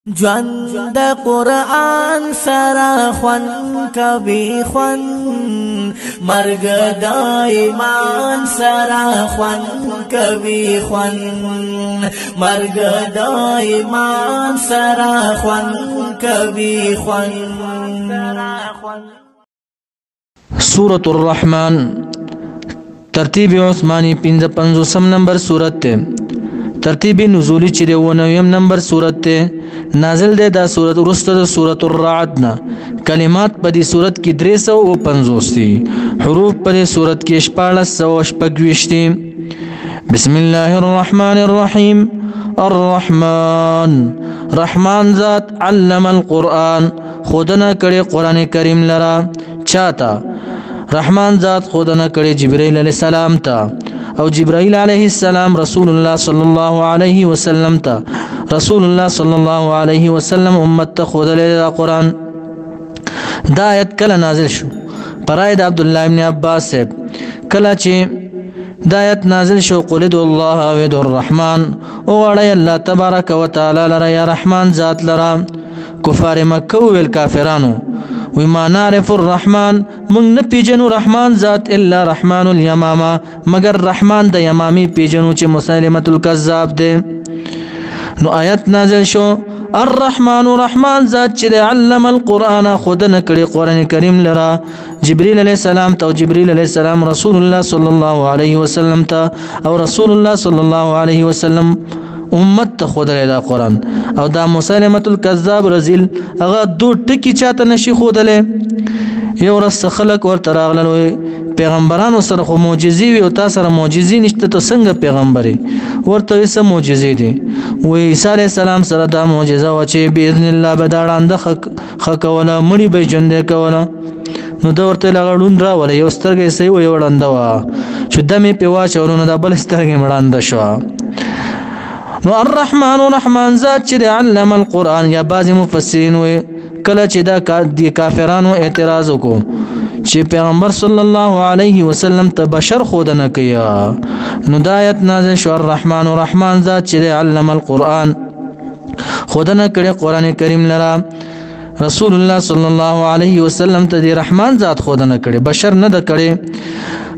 ژوند قرآن سره خوان کوي خوان مرګ د ایمان سره خوان کوي خوان مرګ د ایمان سره خوان کوي خوان. سورة الرحمن ترتیب عثمانی 55 نمبر سورت تے. ترتیب نزولی چیرے 9 نمبر سورت تے. نازل دے دا سورت ورسط سورت الرعد نا. کلمات پا دی سورت کی 350 تی. حروف پا دی سورت کی 1426 تی. بسم اللہ الرحمن الرحیم. الرحمن رحمان ذات علم القرآن خودنا کڑے قرآن کریم لرا. چاہتا رحمان ذات خودنا کڑے جبرائیل علیہ السلام تا او جبرائیل علیہ السلام رسول اللہ صلی اللہ علیہ وسلم تا. رسول اللہ صلی اللہ علیہ وسلم امت تا خود لے قرآن. دا آیت کل نازل شو پراید عبداللہ ابن عباس سے کلا چی دا آیت نازل شو قل ادعو اللہ او ادعو الرحمن اوڑی اللہ تبارک و تعالی لرا یا رحمان ذات لرا. کفار مکہ والکافرانو وی ما نعرف الرحمن من نپیجنو رحمان ذات الا رحمان الیماما مگر رحمان دا یمامی پیجنو چی مسلمت الکذاب دے. نو آیت نازل شو الرحمن رحمان ذات چی دے علم القرآن خود نکڑی قرآن کریم لرا جبریل علیہ السلام تا. جبریل علیہ السلام رسول اللہ صلی اللہ علیہ وسلم تا او رسول اللہ صلی اللہ علیہ وسلم امت تا خود لے قرآن. او دا مسلمت الکذاب رزیل اغا دو ٹکی چاہتا نشی خود لے. یو رس خلق ور تراغلوی پیغمبرانو سر خو موجزی وی او تا سر موجزی نشتا تا سنگ پیغمبری ور تا ایسا موجزی دی. وی عیسیٰ علیہ السلام سر دا موجزہ وچی بیذن اللہ بداران دا خکولا مڑی بی جندے کولا. نو دا ورطا لغرون را ولی یو سترگی سی وی وڑندوا چو دمی پیوا چولون دا بل سترگی مڑند شوا. نو الرحمن رحمان ذات چی دے علم القرآن یا بعض مفسرین ہوئے کلا چی دا دی کافرانو اعتراض کو چی پیغمبر صلی اللہ علیہ وسلم تا بشر خود نکیا. نو دا آیت نازل شو الرحمن رحمان ذات چی دے علم القرآن خود نکڑے قرآن کریم لرا. رسول اللہ صلی اللہ علیہ وسلم تا دی رحمان ذات خود نکڑے بشر ند کڑے.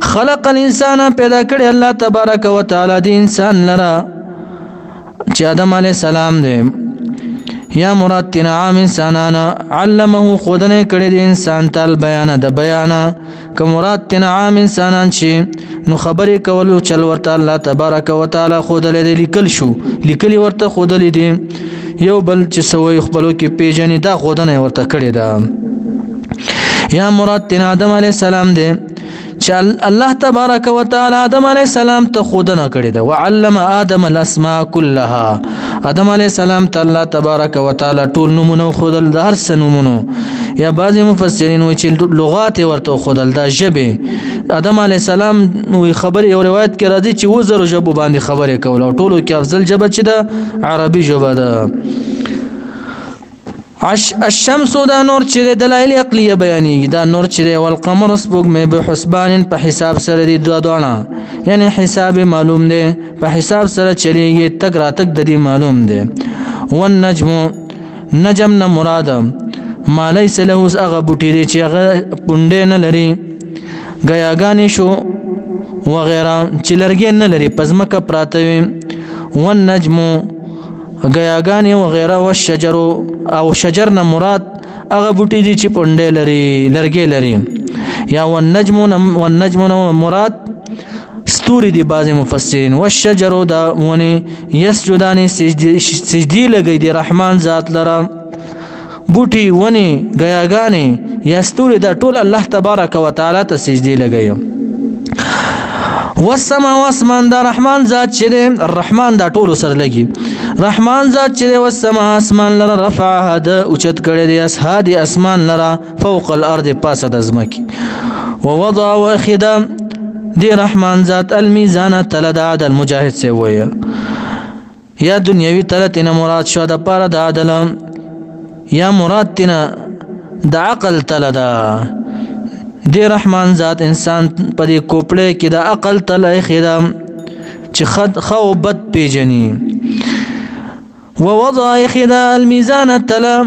خلق الانسان پیدا کڑے اللہ تبارک و تعالی دی انسان لرا چی آدم علیہ السلام دے یا مراد تین عام انسانانا علمه خودنے کڑی دی انسان تال بیانا دا بیانا که مراد تین عام انسانان چی نو خبری کولو چل ورطا اللہ تبارک و تعالی خود لے دی لکل شو لکلی ورطا خود لی دی یو بل چی سوئی اخبرو کی پیجنی دا خودنے ورطا کڑی دا. یا مراد تین آدم علیہ السلام دے چل اللہ تبارک و تعالی آدم علیہ السلام تا خود نہ کڑی دا. وعلم آدم الاسماء کلها آدم علیہ السلام تا اللہ تبارک و تعالی طول نمونو خودل دا ہر سنمونو. یا بعضی مفسرین وی چل لغات ورطو خودل دا جبے آدم علیہ السلام وی خبری او روایت کی راضی چی وزر جبو باندی خبری کولا طولو کی افضل جبا چی دا عربی جبا دا. الشمس دا نور چرے دلائل اقلیہ بیانی دا نور چرے والقمر سبوگ میں بحسبان پا حساب سر دی دوانا یعنی حساب معلوم دے پا حساب سر چلے گی تک راتک دی معلوم دے. والنجم نجم نا مراد ما لیس لہوس اغا بوٹی دے چی اغا پندے نلری گیاگانی شو وغیرہ چی لرگی نلری پزمک پراتوی. والنجم گیاگانی وغیرہ والشجرو او شجر نا مراد اغا بوٹی دی چی پنڈے لری لرگے لری. یا والنجم نا مراد ستوری دی بعض مفسرین. والشجرو دا ونی یسجدانی سجدی لگئی دی رحمان ذات لرا. بوٹی ونی گیاگانی یا ستوری دا طول اللہ تبارک و تعالی تا سجدی لگئی. والسما واسمان دا رحمان ذات چرے الرحمن دا طول سر لگی. رحمان ذات چرے والسما اسمان لرا رفعها دا اچت کردے دی اسحادی اسمان لرا فوق الارض پاسد ازمکی. ووضع واخدا دی رحمان ذات المیزان تلد عدل مجاہد سے ہوئی یا دنیاوی تلتنا مراد شو دا پارا دا عدل یا مراد تنا دا عقل تلدا. دی رحمان ذات انسان پا دی کوپڑے کی دا عقل تلائے خیدم چی خد خو بد پیجنی. ووضع خدا الميزان تلا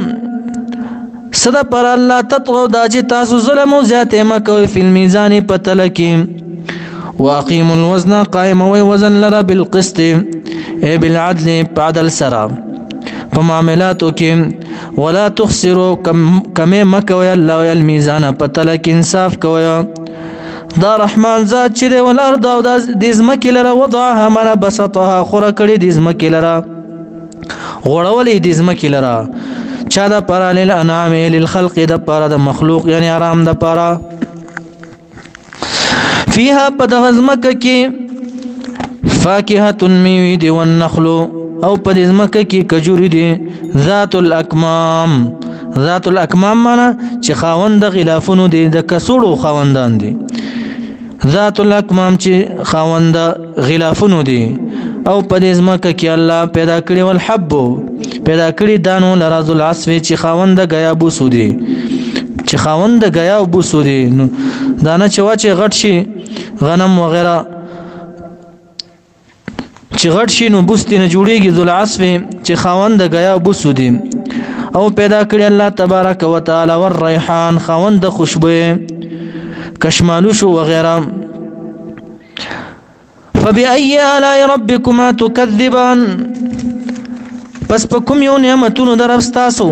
صدا پر الله تطغوا دا چې تاسو ظلم او زیاته مکوئ فی الميزان پتلکی واقیموا الوزن قائم وزن لرا بالقسط اي بالعدل بعدل سرا فمعاملاتو کې ولا تخسروا کم مکوئ الله الميزان پتلکی انصاف کوئ دا رحمان ذات چې دی والارض او د ځمکې لره وضعها معنی بسطها خوره کړې د ځمکې لره غوړولې د ځمکې لره چا د پاره للانعام للخلق د پاره د مخلوق یعنی آرام د پاره فيها په دغه ځمکه کې فاکهة میوې دي والنخل او په دې ځمکه کې کجوري دي ذات الاکمام معنی چې خاوند غلافونو دي د کسوړو خاوندان دي ذات الاکمام چې خاوند غلافونو دي او په دې ځمکه کې الله پیدا کړی والحب پیدا کړی دانو لراز العصف چې خاوند غیا بوسو دي چې خاوند غیا بوسو دي دانه چې واچې غټ شي غنم وغیرہ چې غټ شي نو بوستي نه جوړيږي ذل عصف چې خاوند غیا بوسو دي او پیدا کړی الله تبارک وتعالى والریحان خاوند خوشبو کشمالوش وغیرہ فبأي آلاء ربكما تكذبان پس په کوم یو نعمتونو درف تاسو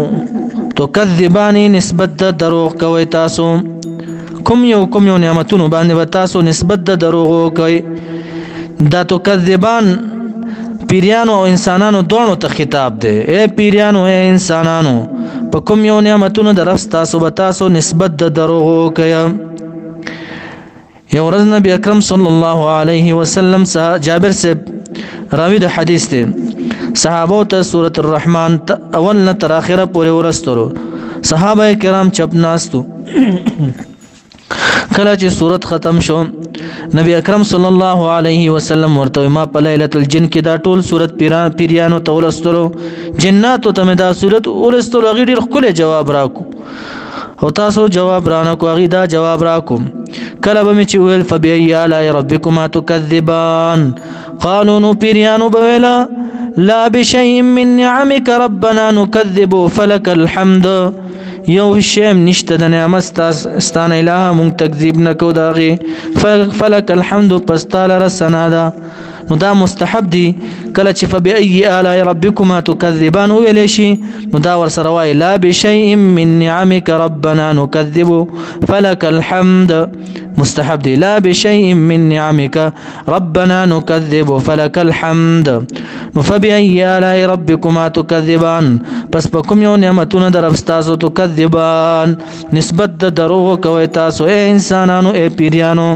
تکذبان نسبت د دروغ کوي تاسو کوم یو نعمتونو باندې تاسو نسبت د دروغ کوي دا تکذبان پیریانو او انسانانو دوانو ته خطاب دی اے پیریانو اے انسانانو په کوم یو نعمتونو درف تاسو به تاسو نسبت د دروغ کوي یو ورځ نبی اکرم صلی الله علیه وسلم جابر سے راوی د حدیث ته صحابو ته سورۃ الرحمن اول نه تر اخره پورې ورسترو صحابه کرام چپ ناستو کله چې سورۃ ختم شو نبی اکرم صلی الله علیه وسلم ورته ما په ليله الجن کې دا ټول سورۃ پیریانو ته ورسترو جناتو ته دا سورۃ ورسترو غیر خپل جواب راکو او تاسو جواب رانکو غی دا جواب راکو کله به چې ویل فبأي آلاء ربكما تكذبان قالوا نو پیریانو بویلا لا بشيء من نعمك ربنا نكذب فلك الحمد یو شیم نشته د نعمت ستان الہ مون تکذیب نکو داغي فلك الحمد پستال رسنا دا نو دا مستحب دی کله چې فبأي آلاء ربكما تكذبان ویل شي نو دا ور سره وای لا بشيء من نعمك ربنا نكذب فلك الحمد مستحب دی لا بشيء من نعمك ربنا نكذب فلك الحمد فبأي آلاء ربكما تكذبان پس پکم یو نعمتونه در استاسو تكذبان نسبت د دروغ کوي تاسو اے انسانانو اے پیریانو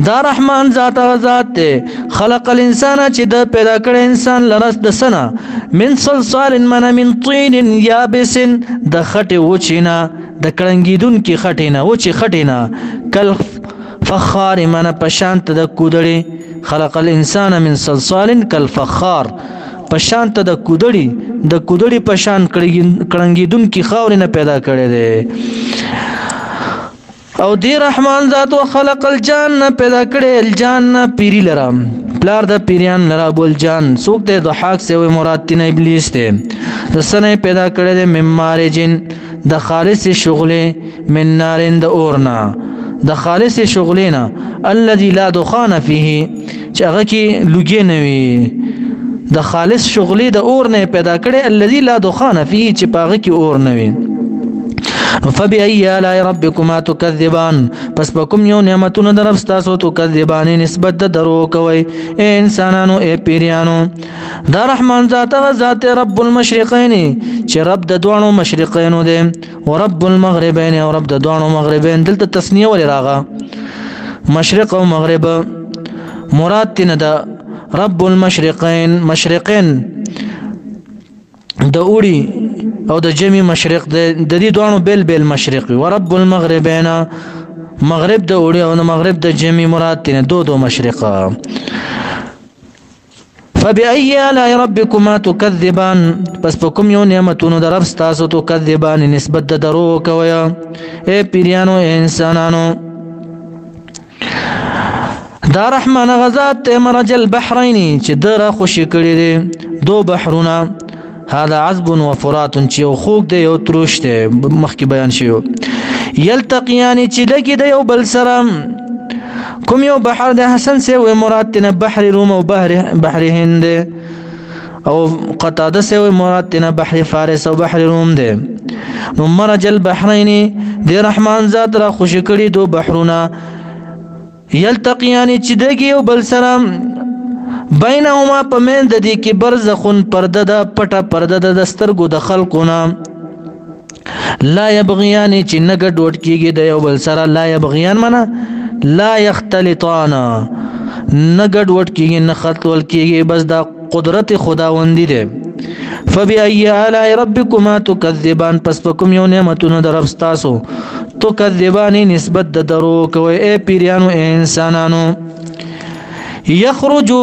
دا رحمان ذات خلق الانسان چې د پیدا کړ انسان لرس د سنا من صلصال من طين يابس د خټه وچینا د کړنګیدون کی خټینا وچی خټینا کل فخار من پشانت د کودړي خلق الانسان من صلصال كالفخار پشانت د کودړي پشان کړنګیدون کی خاور نه پیدا کړي دي او دی رحمان ذات خلق الجان پیدا کړي الجان پیری لرام پلار د پیریان لرا بول جان سوق ته ضحاک سے و مراد تین ابلیس ته د سنه پیدا کړي د ممارجن د خالص شغله من نارن د اورنا د خالص شغلینا الذي لا دخان فيه چې هغه کې لوګي نوي د خالص شغلی د اور نه پیدا کړي الذي لا دخان فيه چې پاغه کې اور نوي فبأي آلاء ربكما تكذبان پس بكم یو نعمتونه در استاسو تكذبان نسبت د درو کوي اے انسانانو اے پیریانو دا رحمان ذات رب المشرقین چې رب د دوانو مشرقینو دی او رب المغربین او رب د دوانو مغربین دلته تسنیه ولې راغه مشرق او مغرب مراد تنه دا رب المشرقین مشرقین د اوړي او د جمی مشرق د دې دوانو بیل مشرقي او رب المغربین مغرب د اوړي او د مغرب د جمی مراد تنه دو مشرقه فبأي آلاء ربكما تكذبان پس پکم یو نعمتونو در رب تاسو تكذبان نسبت د درو کوي اے پیریانو اے انسانانو دا رحمان غزات ته مرج البحرین چې درا خوشی کړي دي دو بحرونه هذا عذب وفرات چې یو خوږ دی یو تروش دی مخکې بیان شوی یلتقیان چې لګي د یو بل سره کوم یو بحر د حسن سے و مراد تن بحر روم او بحر هند او قطاده سے و مراد تن بحر فارس او بحر روم ده نو مرج البحرین دی رحمان ذات را خوش کړي دو بحرونه یلتقیان چې دګي یو بل سره بینهما پمن د دې کې برزخون پرده د پټه پرده د سترګو د خلقونه لا یبغیان چې نګډ وټ کیږي د یو بل سره لا یبغیان معنا لا یختلطان نګډ وټ کیږي نه خلطول کیږي بس دا قدرت خداوندی ده فبأي آلاء ربكما تكذبان پس پکم یو نعمتونو در ربستاسو تکذبانی نسبت د درو کوي اے پیریانو اے انسانانو یخرجو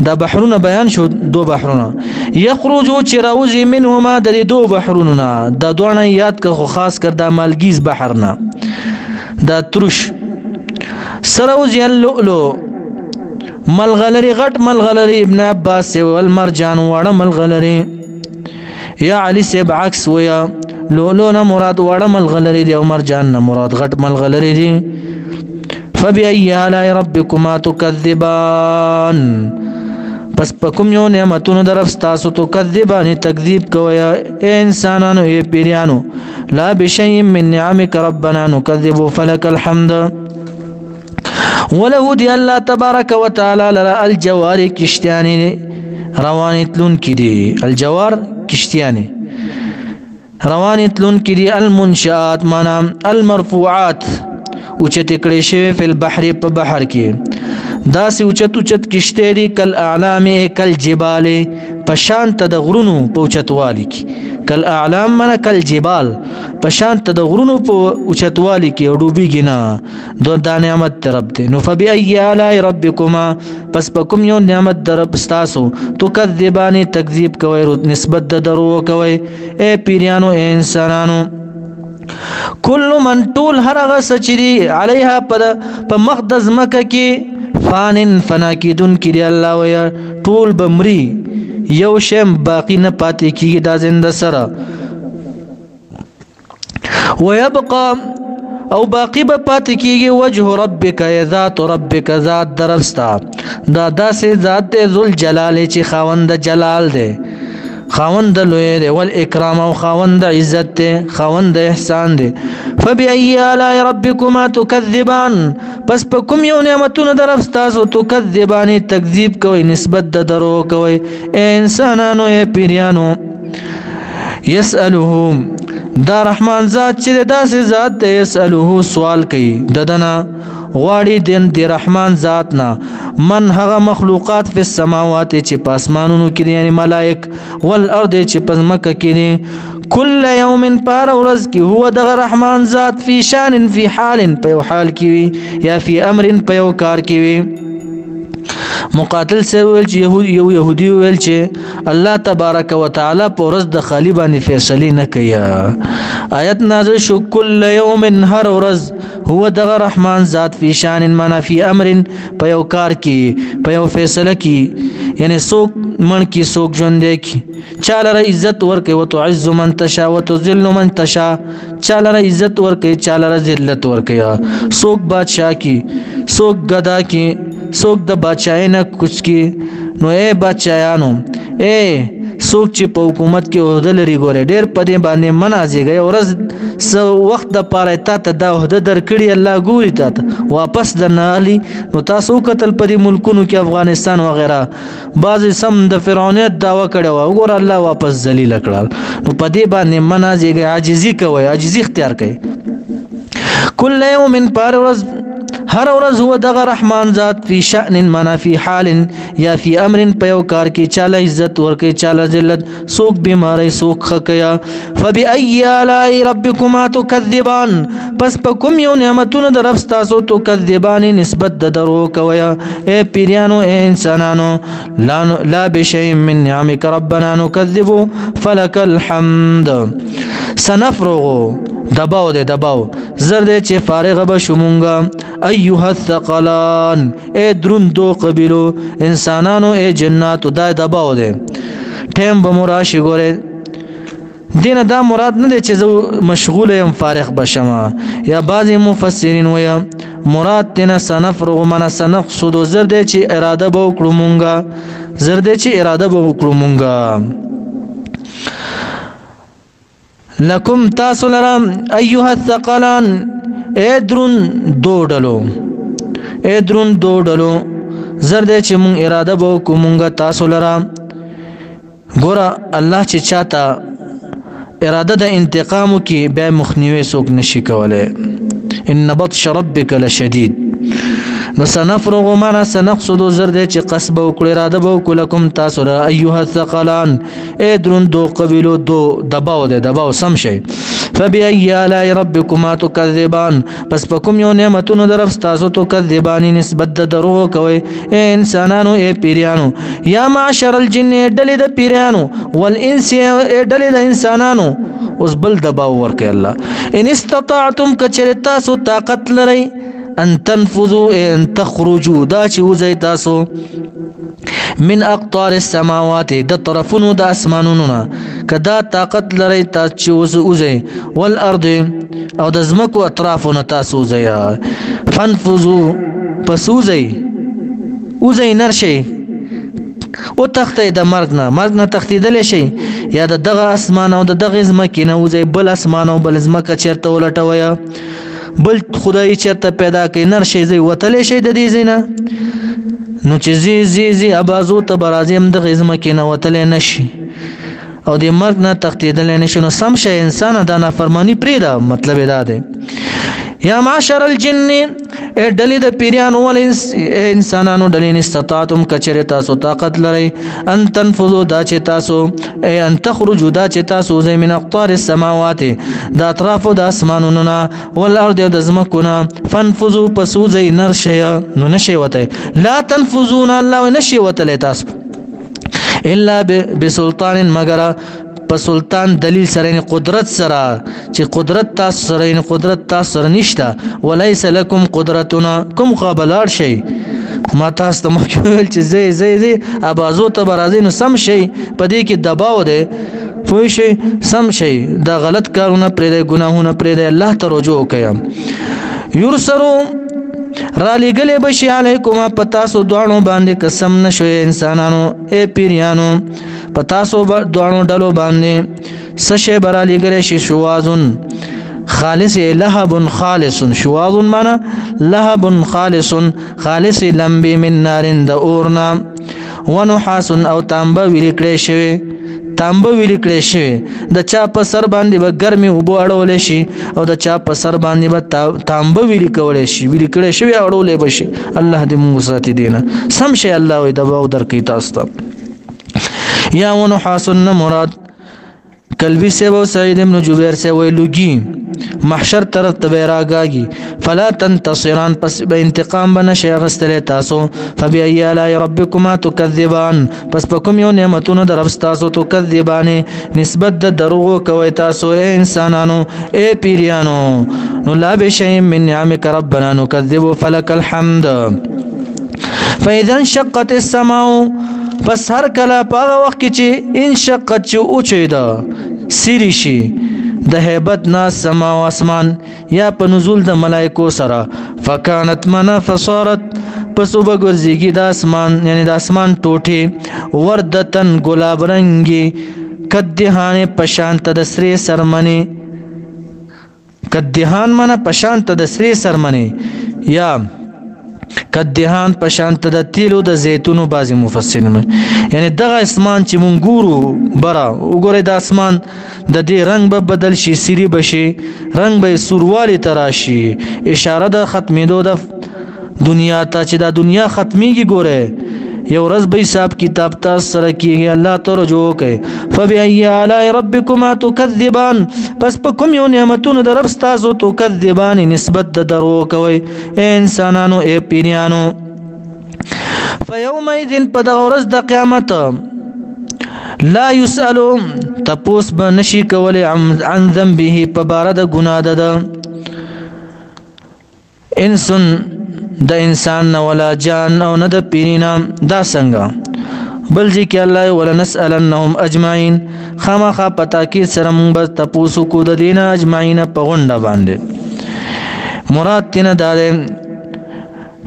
دا بحرونه بیان شو دو بحرونه یخرجو چراوزی منهما د دو بحرونه دا دوانه یاد که خو خاص کر دا مالگیز بحرنا دا ترش سروزی اللؤلؤ ملغلری غټ ملغلری ابن عباس والمرجان وړه ملغلری یا علی سیب عکس ویا لؤلؤ نه مراد وړه ملغلری دی او مرجان نه مراد غټ ملغلری دی فبأي آلاء ربكما تكذبان پس پکم یو نعمتونو درفستاسو تکذبان تکذیب کویا اے انسانانو اے پیریانو لا بشیء من نعمك ربنا نكذب فلك الحمد وله دی الله تبارک وتعالى لرا الجوار کشتیانی روانتلون کی دی الجوار کشتیانی روانتلون کی دی المنشآت مانا المرفوعات اوچت کړي شوی فی البحر په بحر کې داسې اوچت کشته دي کل اعلام کل جبال پشانت د غرونو په اوچتوالي کې کل اعلام من کل جبال پشانت د غرونو په اوچتوالي کې ډوبېږي نه دو دا نعمت رب دی نو فبأي آلاء ربكما پس پکم یو نعمت در رب ستاسو تکذبان تکذیب کوي نسبت د درو کوي اے پیریانو اے انسانانو کل من طول هر هغه سچري علیها په مقدس مکه کې فان فنا کیدون کړي الله ویا ټول بمري یو شم باقی نه پاتې کیږي دا زنده سره ويبقى او باقی به پاتې کیږي وجه ربک ذات ربک ذات درستا دا داسې ذات ذل جلال چې خاوند جلال دی خاوند لوی دی والاکرام او خاوند عزت دی خاوند احسان دی فبأي آلاء ربكما تكذبان پس پکم یو نعمتونو درفستاسو تکذبان تکذیب کوي نسبت د درو کوي اے انسانانو اے پیریانو یسألهم دا رحمان ذات چې داسې ذات دی یسألوه سوال کوي ددنا غواړي دین دی رحمان ذات نه من هغه مخلوقات په السماوات چې په اسمانونو کې یعنی ملائک والارض چې په ځمکه کې کل یوم پار ورځ کې هو دغه رحمان ذات فی شان فی حال په یو حال کې یا فی امر په یو کار کې وي مقاتل سے ویل چې یهودي ویل چې الله تبارک وتعالى په ورځ د خالی باندې فیصله نه کوي آیت نازل شو کل یوم هر ورځ هو دغه رحمان ذات فی شان معنا فی امر په یو کار کې په یو فیصله کې یعنی څوک من کې څوک ژوند کی چاله عزت ورکوي او تعز من تشاء او تذل من تشاء چاله عزت ورکوي چاله ذلت ورکوي څوک بادشاہ کی څوک گدا کی څوک د بادشاہي نه کوچ کی نو اے بادشاہانو اے څوک چې په حکومت کې عہده لري ګوره ډېر په دې باندې منازيږي ورځ سو وخت د پاره ته دا عہده درکړي الله ګوري ته واپس درنالي نو تاسو قتل په دې ملکونو کې افغانستان وغیرہ بعض سم د فرعونیت داوا کړو وګوره الله واپس ذلیل کړل نو په دې باندې منازيږي عاجزي کوي عاجزي اختیار کوي کل یوم پر ورځ هر ورځ هو دغه رحمان ذات فی شأن معنا فی حال یا فی امر په یو کار کې چاله عزت ورکه چاله ذلت سوک بیماری سوک خکیا فبأي آلاء ربكما تكذبان پس په کوم یو نعمتونو د رب تاسو تکذبان نسبت د درو کویا اے پیریانو اے انسانانو لا بشیء من نعمك ربنا نكذب فلك الحمد سنفرغ دباو دے دباو زرد چې فارغ به شومونګه ایها الثقلان اے دروندو قبیلو انسانانو اے جناتو دا دباو دے ټیم به مراشي ګوره دینه دا مراد نه دی چې زه مشغول یم فارغ بشم یا بعضې مفسرین وایي مراد تینا سنفرغ من سنقصد زر دی چې اراده به وکړو مونږه لکم تاسو لرم ایها الثقلان اے درون دو ډلو زر دی چې مونږ اراده به وکړو مونږه تاسو لرم ګوره الله چې چاته اراده د انتقامو کې بیا مخنیوي څوک نشي کولی ان بطش ربک لشدید نو سنفرغ معنا سنقصد زر دی چې قصب وکړو اراده به وکړو لکم تاسو لره ایها الثقلان اے دروندو قبیلو دو دباو سم شي فبأي آلاء ربكما تكذبان پس پکم یو نعمتونو درف تاسو تکذبانی نسبت د دروغ کوي اے انسانانو اے پیریانو یا معشر الجن ډلې د پیریانو والانس ډلې د انسانانو اوس بل دباو ورکي الله ان استطعتم کچر تاسو طاقت لري ان تنفذوا ان تخرجوا دا چې وزي تاسو من اقطار السماوات د طرفونو د اسمانونو کدا طاقت لري تاسو وزي والارض او د زمکو اطرافونو تاسو وزي فانفذوا وزي نرشي او تختې د مرګ نه تختیدل شي یا د دغه اسمان او د دغه زمکې نه وزي بل اسمان او بل زمکه چیرته ولټوي بل خدای چرته پیدا کوي نر شي زی وتلی شي د دې زینه نو چې زی ابازو ته برازم د غزم کې نه وتلی نشي او د مرګ نه تختیدل نشي نو سم شي انسان د نافرمانی پرې دا مطلب دا دی یا معشر الجن ډلې د پیریانو ول انسانانو ډلې استطاعتم کچره تاسو طاقت لري ان تنفذوا دا چې تاسو ان تخرجوا دا چې تاسو زي من اقطار السماوات د اطراف د اسمانونو والارض د زمکونه فانفذوا پسوزي نرشي نو نشي وته لا تنفذون الله نشي وته تاسو الا بسلطان مگر په سلطان دلیل سره قدرت سره چې قدرت تاسو سره نشته وليس لكم قدرتنا کوم قابلار شي ما تاسو ته مخکې چې زی ابازو ته برازي نو سم شي په دې کې دباو دی پوه شي سم شي د غلط کارونه پرې د ګناهونه پرې د الله ته رجوع کوي یرسرو را لګلې بشي علیکم پتاسو دوانو باندې قسم نشوي انسانانو اے پیریانو پتاسو دوانو ډلو باندې سشه برا لګلې شي شوازن خالص لهب خالص شواظ معنا لهب خالص لمبي من نار د اورنا ونحاس او تانبه ویل کړي شي د چا په سر باندې به ګرمي وبو اړول شي او د چا په سر باندې به تانبه ویل کړي شي اړولې بشي الله دې موږ ساتي دینه سم شي الله وي د باو درکې تاسو ته یا ونحاس مراد کلبی سے وہ سعید ابن جبیر سے وہ لگی محشر طرف تبیراگاگی فلا تنتصران پس انتقام بنا شیغستل تاسو فبئی آلائی ربکما تکذبان پس پکم یو نعمتون در افستاسو تکذبانی نسبت در دروغو کوئی تاسو اے انسانانو اے پیریانو نو لا بشیم من نعمک ربنا نکذبو فلک الحمد فاذا انشقت السماو پس هر کله په وخت کې چې انشقت چې اوچیدا سری شي د هیبت ناس سما او اسمان یا په نزول د ملائکو سره فکانت منا فصارت پس وبګرځيږي د اسمان یعنی د اسمان ټوټه وردتن ګلاب رنگي کدهانه پشانت د سری سرمنی کدهان منا پشانت د سری سرمنی یا کدهان پشانت د تیلو د زیتونو بازي مفسرین یعنی دغه اسمان چې مونږ ګورو برا وګوره د اسمان د دې رنگ به بدل شي سری بشي رنگ به سوروالی تراشي اشاره د ختمېدو د دنیا ته چې د دنیا ختميږي ګوره یو ورځ به حساب کتاب تاسو سره کیږي الله ته رجوع کوي فبأي آلاء ربكما تكذبان پس په کوم یو نعمتونو در رب تاسو تکذبان نسبت د درو کوي انسانانو اے پیریانو فيومئذ پد ورځ د قیامت لا يسأل تپوس به نشي کولی عن ذنبه په بار د ګناه ده انسان د انسان ولا جان او نه د پیرینا دا څنګه بل ځکه الله ولنسألنهم اجمعين خامخا پتا کې سره موږ بس تاسو کو د دینه اجمعين په غونډه باندې مراد تنه دا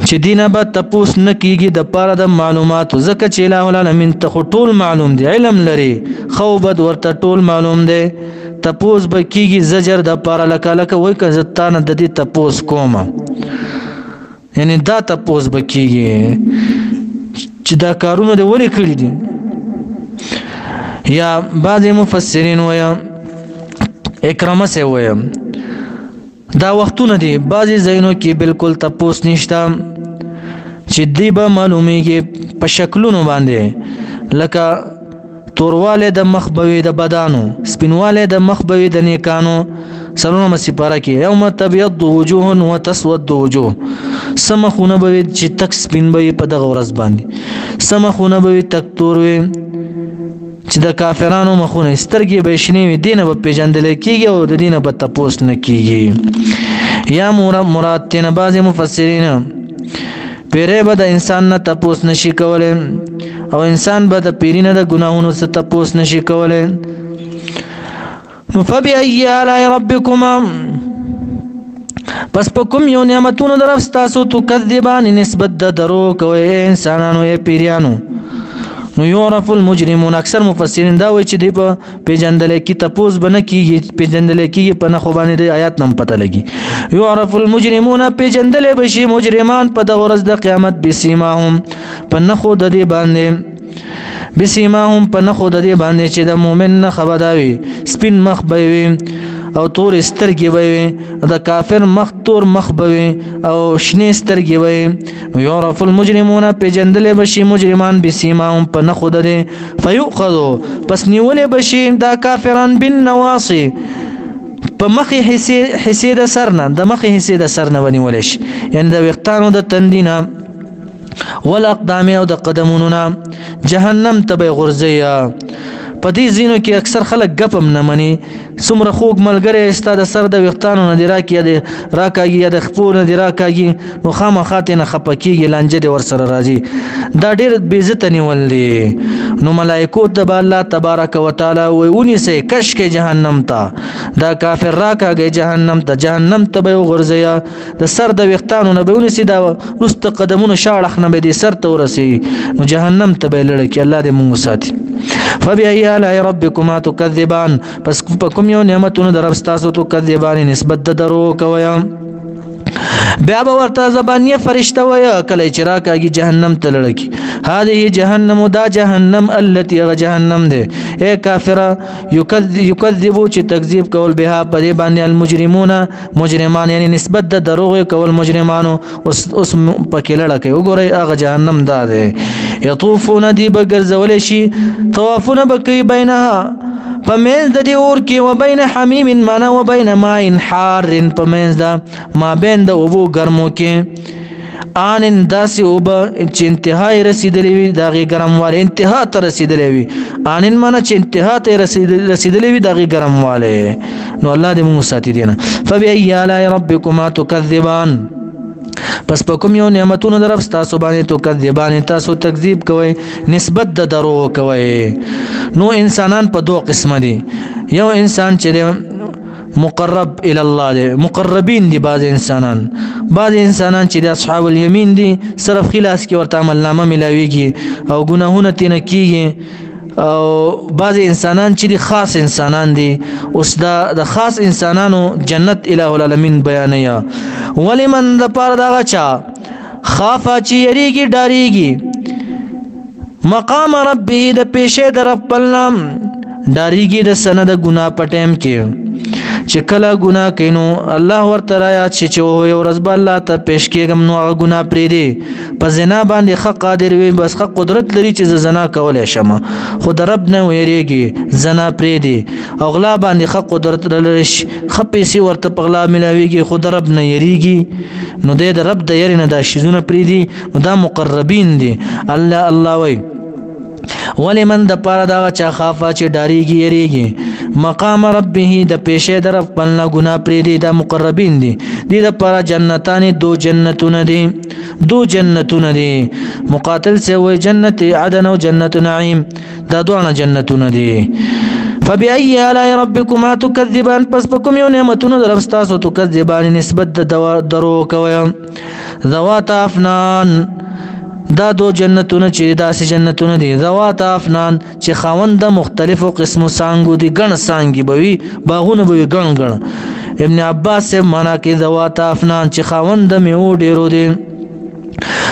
چې دینه به تپوس نه کیږي د پاره د معلوماتو ځکه چې الله العالمین ته ټول معلوم دی علم لري خو بد ورته ټول معلوم دی تپوس به کیږي زجر د پاره لکه وای که زتانه د دې تپوس کومه یعنی دا تپوس به کیږي چې دا کارونه د ولې کړی دي یا بعض مفسرین وایي اکرامه سه وایي دا وختونه دي بعضی زینو کې بالکل تپوس نشته چې دی به معلومیږي په شکلونو باندې لکه تورواله د مخبوي د بدانو سپینواله د مخبوي د نیکانو سلام سپاره کې یوم تبيض وجوه وتسود وجوه سمخونه به چې تک سپین به په دغه ورځ باندې سمخونه به تک تور وي چې د کافرانو مخونه سترګې به شنې وي دینه به پیژندل کېږي او د دینه به تپوس نه کېږي یا مراد تنه بعض مفسرین پیره به د انسان نه تپوس نشي کولای او انسان به د پیرینه د ګناهونو څخه تپوس نشي کولای فبأي آلاء ربكما پس په کوم یو نعمتونو درف تاسو تکذبان نسبت د درو کوي انسانانو یې پیریانو نو یعرف المجرمون اکثر مفسرین دا وایي چې دی په پیجندل کې تپوس بنه کیږي پیجندل کېږي په نه خو باندې د آیات نم پته لګي یعرف المجرمون پیجندل بشي مجرمان په د ورځ د قیامت بسیماهم په نه خو د دې باندې بسیماهم په نه خو د دې باندې چې د مؤمن نه خبرداوي سپین مخ به او تور سترګې وي د کافر مخ تور مخ وي او شنه سترګې وي یعرف المجرمون پیجندل بشي مجرمان بسیماهم په نه خو د دې فيؤخذوا پس نیولې بشي دا کافران بالنواصي په مخې حصے د سرنه د مخې حصے د سرنه ونیول شي یعنی د وختانو د تندینه والاقدام او د قدمونو جهنم ته غرزیا په دې زینو کې اکثر خلک غپم نه مني څومره خوږ ملګری استاد سر د وختانو نه دی راکاږي یا د خپور نه دی راکاږي نو خامخاته نه خپکیږي لانجه دی ور سره راځي دا ډېر بیزت نیول دي نو ملائکو ته الله تبارک وتعالى وونی سه کش کې جهنم ته دا کافر راکاږي جهنم ته به غرزیا د سر د وختانو نه به ونی سي دا رست قدمونو شاړخ نه به دي سر ته ورسي نو جهنم ته به لړ کې الله دې مونږ ساتي فبأي آلاء ربكما تكذبان پس په کوم یو نعمتونو در تاسو تکذبان نسبت د درو کوي بیا به ورته زبانیه فرشته ویا کله چې راکاږي جهنم ته لړکی هذه جهنم دا جهنم التي جهنم ده اے کافر یکذبو چې تکذیب کول بها په دې باندې المجرمون مجرمان یعنی نسبت د دروغ کول مجرمانو اوس پکې لړکی وګورئ هغه جهنم ده یطوفون دی بغرزول شي طوافون بکی بینها پمنز د دې اور کې و بین حمیم معنا و بین ماء حار پمنز دا ما بین د اوبو ګرمو کې ان داسې اوب چې انتهای رسیدلې وي دغه ګرمواله انتها ته رسیدلې وي ان معنا چې انتها ته رسیدلې وي دغه ګرمواله نو الله دې موږ ساتي دینه فبأي آلاء ربكما تكذبان پس په کوم یو نعمتونو درف تاسو باندې تکذبان تاسو تکذیب کوئ نسبت د درو کوئ نو انسانان په دوه قسم دي یو انسان چې مقرب الى الله دي مقربین دي بعض انسانان چې د اصحاب الیمین دي صرف خلاص کې ورته عمل نامه ملاويږي او ګناهونه تینه کیږي او بعض انسانان چې خاص انسانان دي اوس د خاص انسانانو جنت الہ العالمین بیانیا ولمن د پاره دا چا خافا چې یریږي ډاریږي مقام ربه د پیشه در خپل نام ډاریږي د سند ګناه پټم کې چې کله ګناه کینو الله ورته رايات چې یو ورځ به الله ته پیش کېږم نو هغه ګناه پرې دی په زنا باندې حق قادر وي بس حق قدرت لري چې زنا کولای شم خو د رب نه ویریږي زنا پرې دی او غلا باندې حق قدرت لري خپې سي ورته پغلا ملاويږي خو د رب نه یریږي نو د رب د یری نه د شیزونه پرې دی نو دا مقربین دي الله وای ولمن د پاره دا چا خافا چې ډاریږي یریږي مقام ربه د پیشه در خپل ګنا پرې دي د مقربین دي د پاره جنتان دو جنتونه دي مقاتل سے وې جنت عدن او جنت نعیم دا دوه جنتونه دي فبأي آلاء ربكما تكذبان پس بكم یو نعمتونه در استاسو تكذبان نسبت درو کوي ذوات افنان دا دو جنتونه چې داسې جنتونه دي ذوات افنان چې خاوند مختلفو قسمو سانګو دي ګڼ سانګي بوي باغونه بوي ګڼ ابن عباس سے معنا کې ذوات افنان چې خاوند میو ډیرو دي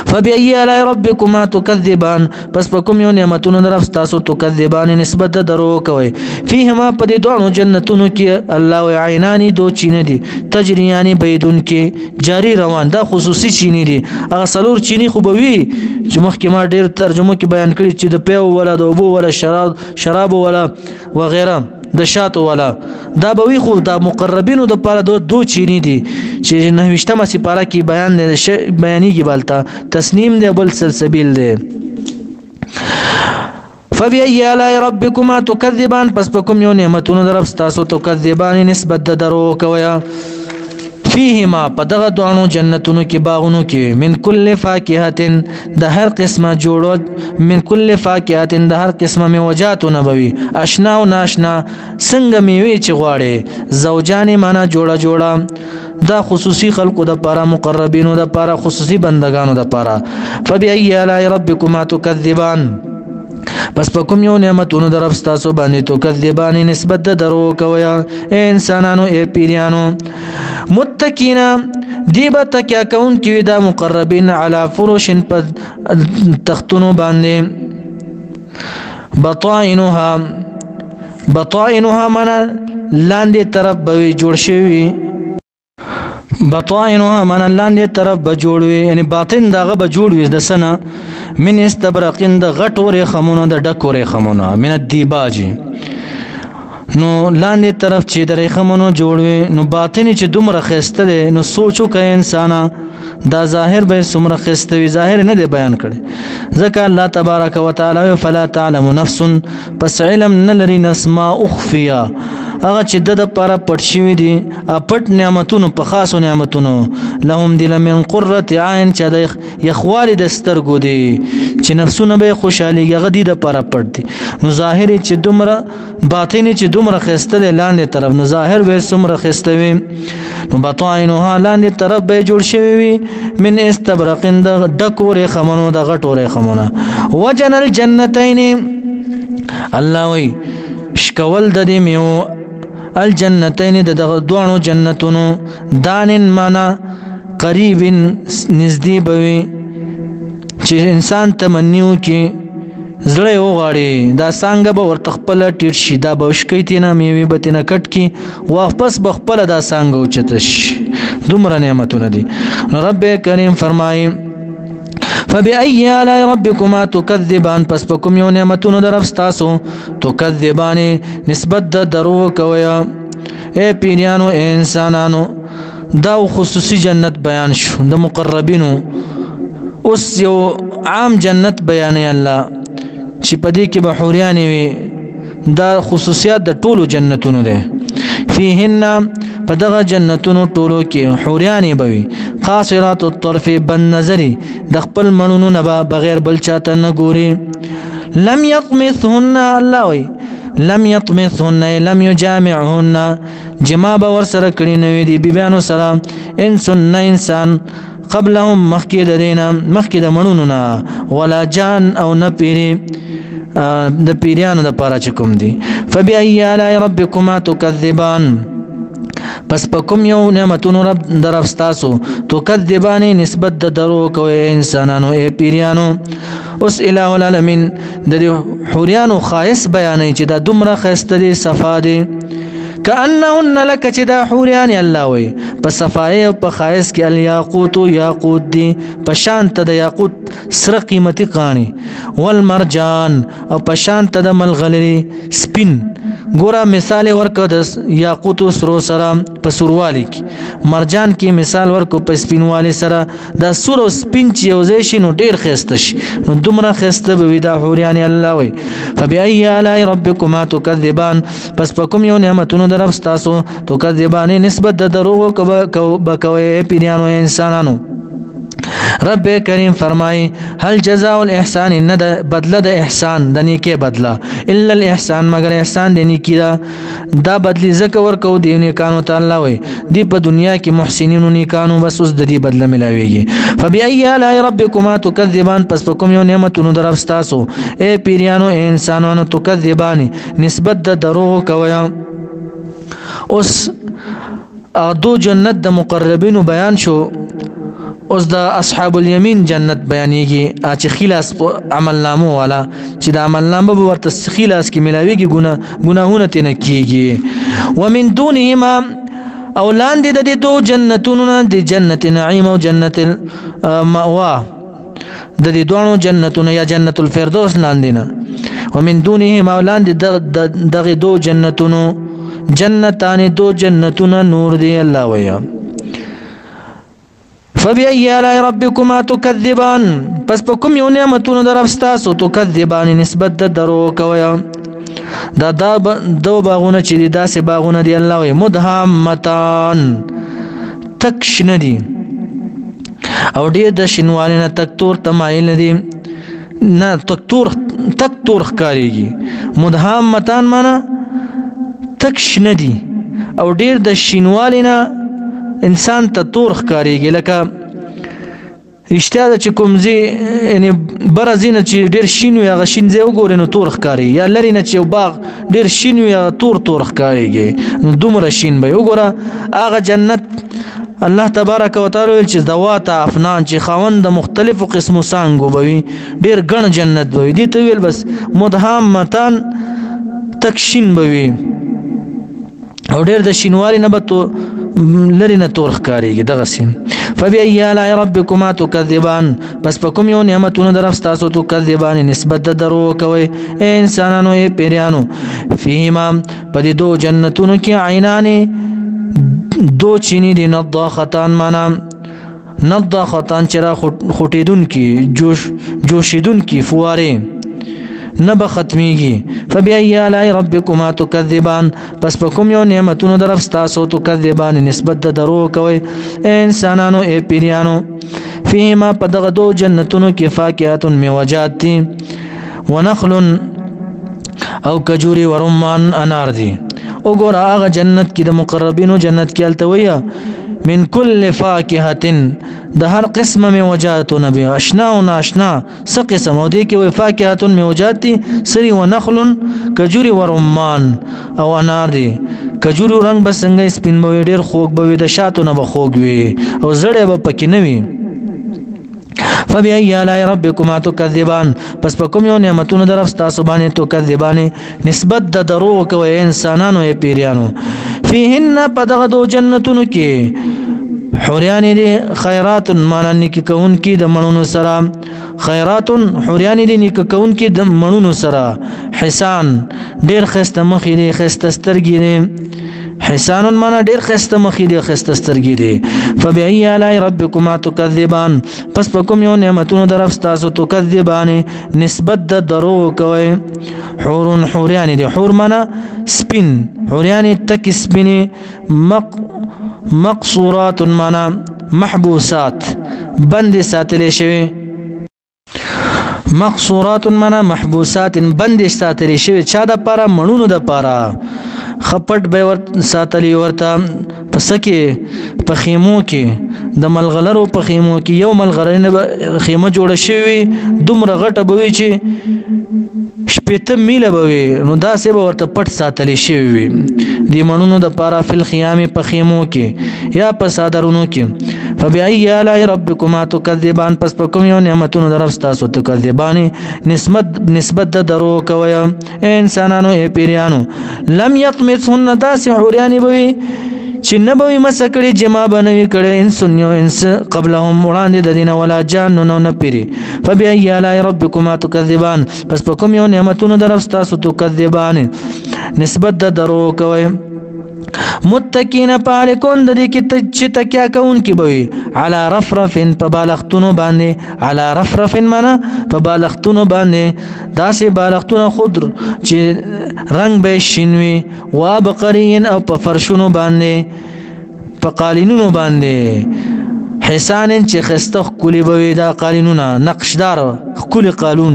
فبأي آلاء ربكما تكذبان پس بكم یو نعمتونه در استاسو تكذبان نسبت درو کوي فيهما پدې دوه جنتونو کې الله عینانی دو چینه دي تجریانی بيدون کې جاری روان دا خصوصي چینه دي هغه سلور چینه خو بوي چې مخکې ما ډیر ترجمه کې بیان کړی چې د پیو ولا د ابو ولا شراب ولا وغيرها د شاتو ولا دا بوي خو دا مقربینو د پاره دو چینی دي چې نهوشتمه سپاره کې بیانېږي بالتا تسنیم دی بل سلسبیل دی فبأي آلاء ربكما تكذبان پس بكم یو نعمتونه در استاسو تكذبان نسبت درو کوي فيهما پدغه دوانو جنتونو کې باغونو کې من كل فاکهه د هر قسمه جوړو من كل فاکهه د هر قسمه میوجات نبوي آشنا او ناشنا څنګه میوي چې غواړي زوجان معنا جوړه دا خصوصي خلقو د پاره مقربینو د پاره خصوصي بندگانو د پاره فبأي آلاء ربكما تكذبان پس پکم یو نعمتونو در استاسو باندې تو کذبانی نسبت درو کوي انسانانو ای پیرانو متکینا دیبا تکیا کون کی دا مقربین علی فروش پر تختونو باندې بطائنها منا لاندې طرف به جوړ شوی بطائنها من لاندې طرف به جوړوي یعنی باطن دغه به جوړوي د سنه من استبرقین د غټورې خمونو د ډکورې خمونو من الدیباج نو لاندې طرف چې د خمونو جوړوي نو باطن چې دومره خسته دی نو سوچو که انسان دا ظاهر به سمره خسته وي ظاهر نه دی بیان کړي ځکه الله تبارک وتعالى فلا تعلم نفس پس علم نه لري نفس ما اخفیا هغه چې د لپاره پټ شوي دي پټ نعمتونو په خاصو نعمتونو لهم دل من قرة عین چې د یخوالي د سترګو دي چې نفسونه به خوشحالي هغه دي د لپاره پټ دي نو ظاهري چې دومره باطني چې دومره خسته دی لاندې طرف نو ظاهر به څومره خسته وي نو بطائنها لاندې طرف به جوړ شوي وي من استبرقین د ډکورې خمونو د غټورې خمونه وجن الجنتین الله وی شکول د دې میو الجنتین د دوانو جنتونو دانن معنا قریب نزدې بوي چې انسان تمنیو کې زړه وغواړي دا څنګه به ورته خپل ټیټ شي دا به شکایت نه میوي به تنه کټ کی واپس بخپل دا څنګه اوچتش دومره نعمتونه دي رب کریم فرمایي فبأي آلاء ربكما تكذبان پس پکم یو نعمتونو در استاسو تكذبان نسبت درو کوي اے پیرانو اے انسانانو دا خصوصي جنت بیان شو د مقربینو اوس یو عام جنت بیان الله چې پدې کې به حوریان وي دا خصوصیات د ټولو جنتونو ده فيهن پدغه جنتونو ټولو کې حوریان بوي قاصرات الطرف بن نظری د خپل منونو نه بغیر بل چاته نه ګوري لم يطمثهن الله وي لم يطمثهن لم يجامعهن جما باور سره کړي نه دي بیبانو سلام انسان قبلهم مخکې د دینه مخکې د منونو نه ولا جان او نه پیری د پیریانو د پاره چکم دي فبأي آلاء ربكما تكذبان پس پکم یو نعمتونو رب در استاسو تكذبانی نسبت د درو کوي انسانانو ای پیریانو اوس الہ العالمین د حوریانو خاص بیانې چې دا دومره خسته دي صفا دي کأنهن لک چې دا حوریان الله وي په صفای او په خایس کې الیاقوت یاقوت دي په شان ته د یاقوت سره قیمتي قانی والمرجان او په شان ته د ملغلری سپین ګوره مثال ورکو د یاقوت سرو سره په سوروالی کې مرجان کې مثال ورکو په سپینوالی سره د سور او سپین چې یو ځای شي نو ډیر خسته شي نو دومره خسته به وي دا حوریان الله وي فبأي آلاء ربكما تكذبان پس په کوم یو نعمتونو در رب تاسو تکذبان نسبت د دروغ کوي پیرانو انسانانو رب کریم فرمای هل جزاء الاحسان ند بدله د احسان د نیکی بدله الا الاحسان مگر احسان د نیکی دا بدلی زکه ورکو دی نیکانو تعالی وي دی په دنیا کې محسنینو نیکانو بس اوس د دې بدله ملاويږي فبأي آلاء ربكما تكذبان پس په کوم یو نعمتونو در رب تاسو اے پیرانو انسانانو تکذبان نسبت د دروغ کوي اوس دو جنت د مقربینو بیان شو اوس د اصحاب الیمین جنت بیانېږي چې خلاص عمل نامو والا چې د عمل نامه به ورته خلاص کې ملاويږي ګناهونه تنه کیږي ومن دونهما او لاندې د دې دو جنتونو د جنت نعیم او جنت مأوا د دې دوه جنتونو یا جنت الفردوس لاندې نه ومن دونهما لاندې دغه دو جنتونو جنتان دو جنتون نور دی الله ویا فبأي آلاء ربكما تكذبان پس په کوم یو نعمتونو در افستاسو تکذبان نسبت د درو کوي دا دو باغونه چې داسې باغونه دی الله وی مدهامتان تکشن دي او ډیر د شنوالینه تکتور تمایل دي نه تکتور ښکاریږي مدهامتان معنا تکشن دي او ډیر د شینوالینا انسان ته تور ښکاریږي لکه اشتیا چې کومزي یعنی برازینه چې ډیر شین وي هغه شین ځای وګورئ نو تور ښکاري یا لري نه چې یو باغ ډیر شین وي تور ښکاریږي نو دومره شین به وګوره هغه جنت الله تبارک وتعالى چې ذوات افنان چې خاوند د مختلفو قسمو سانګو بوي ډیر ګڼ جنت بوي دي ته ویل بس مدهامتان تکشین بوي او ډیر د شینوالي نه به لري نه تور ښکاریږي دغه سین فبأي آلاء ربكما تكذبان پس په کوم یو نعمتونو در تاسو تکذبان نسبت د درو کوي انسانانو یې پیرانو فيهما په دې دو جنتونو کې عینان دو چینی دي نضاختان معنا نضاختان چرا خټیدون کی جوشیدون کی فواره نبا ختمیږي فبأي آلاء ربكما تكذبان پس په کوم یو نعمتونو در تاسو تکذبان نسبت د درو کوي انسانانو ای پیرانو فيهما په دغه دو جنتونو کې فاکهات میوجات دي ونخل او کجوري ورمان انار دي وګوره هغه جنت کې د مقربینو جنت کې التويه من كل فاكهه د هر قسمه میوجات نبی اشنا او ناشنا څه قسم او دي کې فاكهه میوجات دي سري ونخل کجوري ورمان او انار دي کجوري رنگ بسنګ سپین بوي ډیر خوږ بوي د شاتو نه بخوږ وي او زړه به پکې نه وي فبأي آلاء ربكما تكذبان پس په کوم یو نعمتونو در تاسو باندې تکذبان نسبت د درو کوي انسانانو یې پیرانو فيهن پدغه دو جنتونو کې حوریان دي خیرات معنا نیک کون کی د مړونو سره خیرات حوریان دي نیک کون کی د مړونو سره حسان ډیر خسته مخې دي خسته سترګې دي حسان معنا ډیر خسته مخې دي خسته سترګې دي فبأي آلاء ربكما تكذبان پس په کوم یو نعمتونو در تاسو تکذبان نسبت د درو کوي حوریان دي حور معنا سپین حوریان تک سپین مقصورات معنا محبوسات بند ساتل شوی مقصورات معنا محبوسات بند ساتل شوی چا د پاره مړونو د پاره خپټ به ور ساتلی ورته پسکه په خیمو کې د ملغلرو په خیمو کې یو ملغرنه خیمه جوړه شوی دومره غټه بوي چې شپېته میله به وي نو داسې به ورته پټ ساتلی شوي وي دې مڼونو دپاره فی الخیامې په خیمو کې یا په څادرونو کې فبأي آلاء ربکما تکذبان پس په کوم یو نعمتونو د رب ستاسو تکذبانې نسبت د درو کوئ ای انسانانو ای پیریانو لم یطمثهن داسې حوریانې به وي چې نه به وي مسه کړي جما به نه وي کړی انسن یو انس قبلهم وړاندې د دینه ولا جان نه پیري فبأي آلاء ربکما تکذبان پس په کوم یو نعمتونو د رب ستاسو تکذبانې نسبت د درو کوئ متکین پالکون د دې کې چې تکیا کوونکي به وي علی رفرف په بالښتونو باندې علی رفرف معنا په بالښتونو باندې داسې بالښتونه خضر چې رنګ به شین وي وابقرین او په فرشونو باندې په قالینونو باندې حسان چې خسته ښکلي به وي دا قالینونه نقشدار ښکلي قالون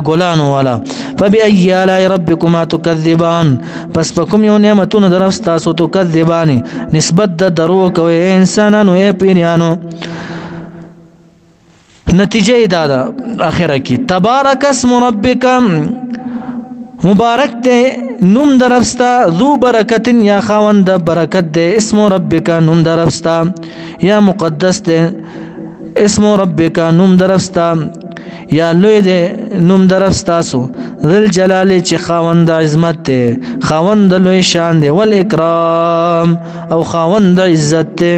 ګلانو والا فبأي آلاء ربکما تکذبان پس په کوم یو نعمتونو د رب ستاسو تکذبانې نسبت د درو کوئ ای انسانانو ای پیریانو نتیجه یې دا ده اخره کې تبارک اسم ربک مبارک ته نوم د رب ستا ذو برکت یا خاوند برکت ده اسم ربک نوم د رب ستا یا مقدس ده اسم ربک نوم د رب ستا یا لوی ده نوم د رب ستاسو ذل جلال چې خاوند عظمت ده خاوند لوی شان ده والاکرام او خاوند عزت ده